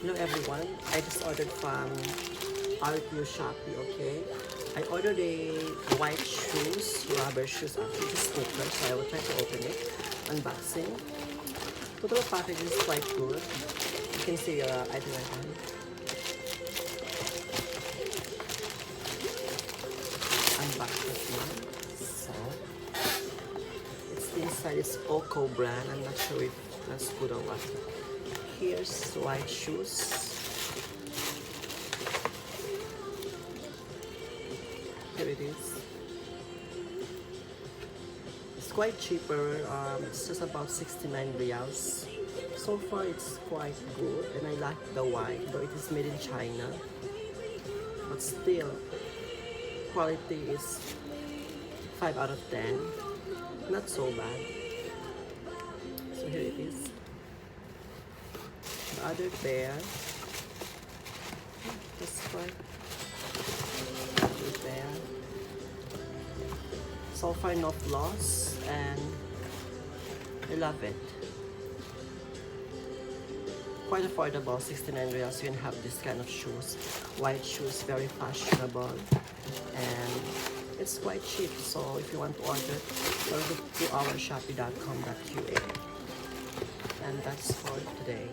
Hello everyone, I just ordered from OKKO Shopee, okay? I ordered a white shoes, rubber shoes actually, just sneakers, so I will try to open it, unboxing. Total package is quite good. You can see item by item. Unbox this one. So, it's inside, it's OKKO brand. I'm not sure if that's good or what. Here's white shoes. Here it is. It's quite cheaper. It's just about 69 reals. So far, it's quite good, and I like the white, though it is made in China. But still, quality is 5 out of 10. Not so bad. So here it is. The other pair. This one. Other pair. So far, no flaws, and I love it. Quite affordable, 69 reals. You can have this kind of shoes. White shoes, very fashionable, and it's quite cheap. So if you want to order, go to our shopee.com.qa. And that's for today.